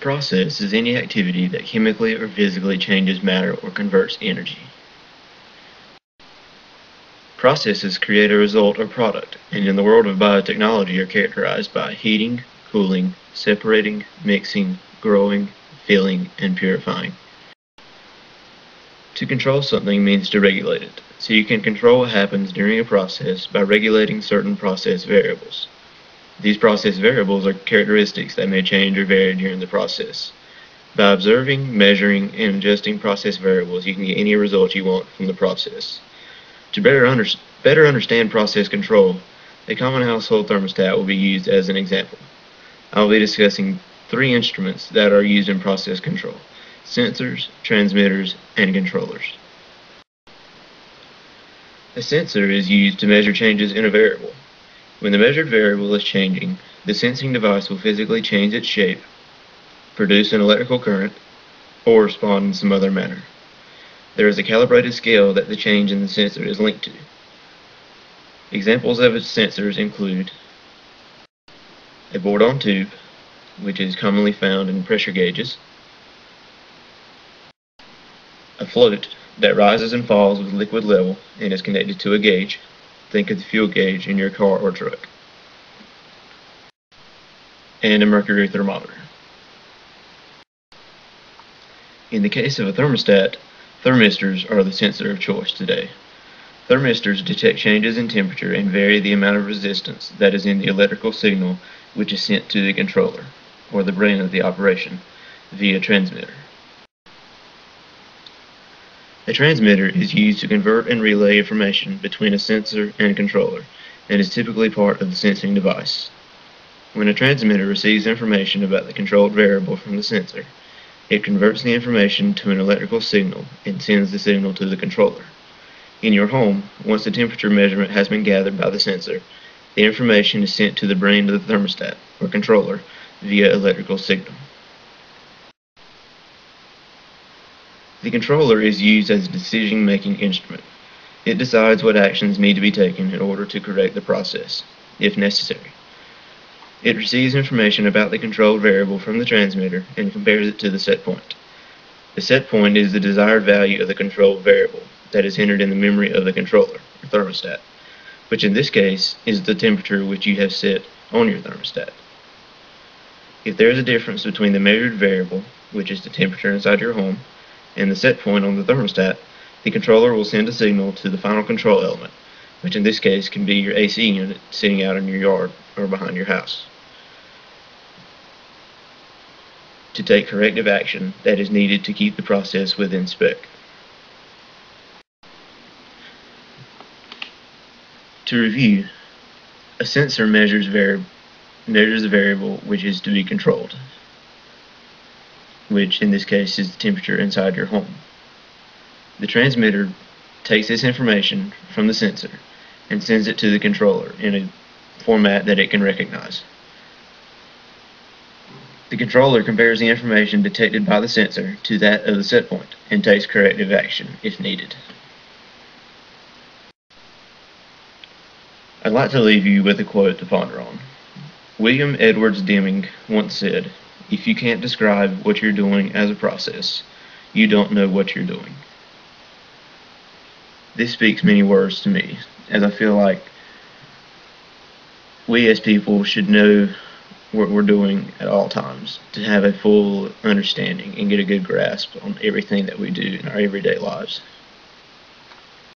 process is any activity that chemically or physically changes matter or converts energy. Processes create a result or product, and in the world of biotechnology are characterized by heating, cooling, separating, mixing, growing, filling, and purifying. To control something means to regulate it, so you can control what happens during a process by regulating certain process variables. These process variables are characteristics that may change or vary during the process. By observing, measuring, and adjusting process variables, you can get any result you want from the process. To better understand process control, a common household thermostat will be used as an example. I will be discussing three instruments that are used in process control: sensors, transmitters, and controllers. A sensor is used to measure changes in a variable. When the measured variable is changing, the sensing device will physically change its shape, produce an electrical current, or respond in some other manner. There is a calibrated scale that the change in the sensor is linked to. Examples of its sensors include a board-on-tube, which is commonly found in pressure gauges, a float that rises and falls with liquid level and is connected to a gauge. Think of the fuel gauge in your car or truck. And a mercury thermometer. In the case of a thermostat, thermistors are the sensor of choice today. Thermistors detect changes in temperature and vary the amount of resistance that is in the electrical signal which is sent to the controller, or the brain of the operation, via transmitter. A transmitter is used to convert and relay information between a sensor and controller, and is typically part of the sensing device. When a transmitter receives information about the controlled variable from the sensor, it converts the information to an electrical signal and sends the signal to the controller. In your home, once the temperature measurement has been gathered by the sensor, the information is sent to the brain of the thermostat, or controller, via electrical signal. The controller is used as a decision-making instrument. It decides what actions need to be taken in order to correct the process, if necessary. It receives information about the controlled variable from the transmitter and compares it to the set point. The set point is the desired value of the controlled variable that is entered in the memory of the controller, or thermostat, which in this case is the temperature which you have set on your thermostat. If there is a difference between the measured variable, which is the temperature inside your home, and the set point on the thermostat, the controller will send a signal to the final control element, which in this case can be your AC unit sitting out in your yard or behind your house, to take corrective action that is needed to keep the process within spec. To review, a sensor measures the variable which is to be controlled, which in this case is the temperature inside your home. The transmitter takes this information from the sensor and sends it to the controller in a format that it can recognize. The controller compares the information detected by the sensor to that of the set point and takes corrective action if needed. I'd like to leave you with a quote to ponder on. William Edwards Deming once said, "If you can't describe what you're doing as a process, you don't know what you're doing." This speaks many words to me, as I feel like we as people should know what we're doing at all times to have a full understanding and get a good grasp on everything that we do in our everyday lives.